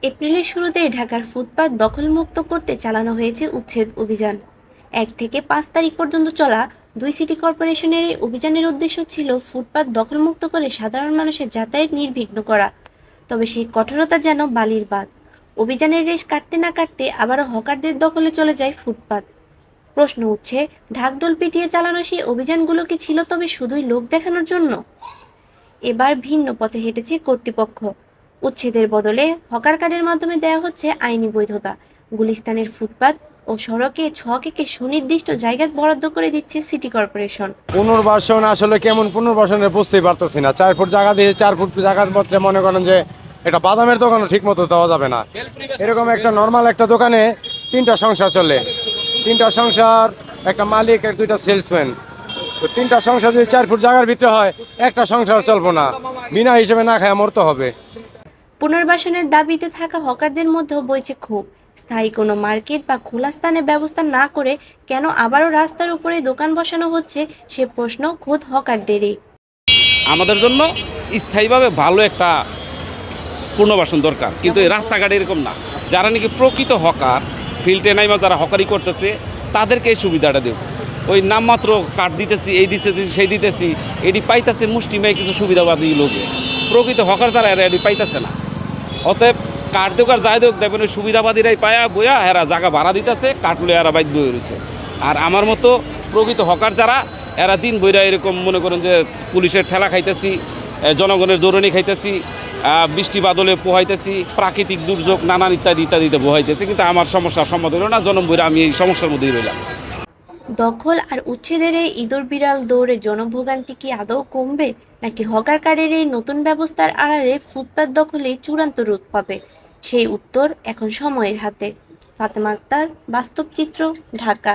এপ্রিলের শুরুতেই ঢাকার ফুটপাত দখলমুক্ত করতে চালানো হয়েছে উচ্ছেদ অভিযান। ১ থেকে ৫ তারিখ পর্যন্ত চলা ২ সিটি কর্পোরেশনের এই অভিযানের উদ্দেশ্য ছিল ফুটপাত দখলমুক্ত করে সাধারণ মানুষের যাতায়াত নির্বিঘ্ন করা। তবে সেই কঠোরতা যেন বালির বাঁধ। অভিযানের রেশ কাটতে না কাটতে আবারও হকারদের দখলে চলে যায় ফুটপাত। প্রশ্ন উঠছে, ঢাকঢোল পিটিয়ে চালানো সেই অভিযানগুলো কি ছিল তবে শুধুই লোক দেখানোর জন্য? এবার ভিন্ন পথে হেঁটেছে কর্তৃপক্ষ। উচ্ছেদের বদলে হকার কার্ডের মাধ্যমে দেওয়া হচ্ছে আইনি বৈধতা। গুলিস্তানের ফুটপাত ও সড়কে ছকে সুনির্দিষ্ট জায়গা বরাদ্দ করে দিচ্ছে সিটি কর্পোরেশন। পুনর্বাসন আসলে কেমন পুনর্বাসনে বুঝতেই পারতেছি না। 4 ফুট জায়গা দিয়ে 4 ফুট জায়গার মধ্যে মনে করেন যে এটা বাদামের দোকানও ঠিক মতো দেওয়া যাবে না। এরকম একটা নর্মাল একটা দোকানে 3টা সংসার চলে, 3টা সংসার, একটা মালিক আর 2টা সেলসম্যান। তো 3টা সংসার যদি 4 ফুট জায়গার ভিতরে হয়, একটা সংসার চলবো না, বিনা হিসেবে না খায় মরতে হবে। পুনর্বাসনের দাবিতে থাকা হকারদের মধ্যেও বইছে ক্ষোভ। স্থায়ী কোনো মার্কেট বা খোলা স্থানের ব্যবস্থা না করে কেন আবারও রাস্তার উপরে দোকান বসানো হচ্ছে, সে প্রশ্ন খোদ হকারদেরই। আমাদের জন্য স্থায়ীভাবে ভালো একটা পুনর্বাসন দরকার, কিন্তু এই রাস্তাঘাট এরকম না। যারা নাকি প্রকৃত হকার, ফিল্ডে নাইমা যারা হকারি করতেছে, তাদেরকে এই সুবিধাটা দেব। ওই নামমাত্র কার্ড দিতেছি, এই দিতেছি, সেই দিতেছি, এটি পাইতেছে মুষ্টিমেয় কিছু সুবিধাবাদী লোকে। প্রকৃত হকার যারা এরা এটি পাইতেছে না। অতএব কার্ড দেখ আর যাই দেখ, দেখবেন ওই সুবিধাবাদীরাই পায়া বইয়া এরা জায়গা ভাড়া দিতেছে, কাটলে এরা বাইক বয়ে রয়েছে। আর আমার মতো প্রকৃত হকার যারা, এরা দিন বইরা এরকম মনে করেন যে পুলিশের ঠেলা খাইতেছি, জনগণের দৌড়নি খাইতেছি, বৃষ্টি বাদলে পোহাইতেছি, প্রাকৃতিক দুর্যোগ নানান ইত্যাদি ইত্যাদিতে পোহাইতেছি, কিন্তু আমার সমস্যার সমাধান হলো না। জনম বইরা আমি এই সমস্যার মধ্যেই রইলাম। দখল আর উচ্ছেদের এই ইঁদুর বিড়াল দৌড়ে জনভোগান্তি কি আদৌ কমবে, নাকি হকার কার্ডের এই নতুন ব্যবস্থার আড়ালে ফুটপাত দখলেই চূড়ান্ত রূপ পাবে? সেই উত্তর এখন সময়ের হাতে। ফাতেমা আক্তার, বাস্তব চিত্র, ঢাকা।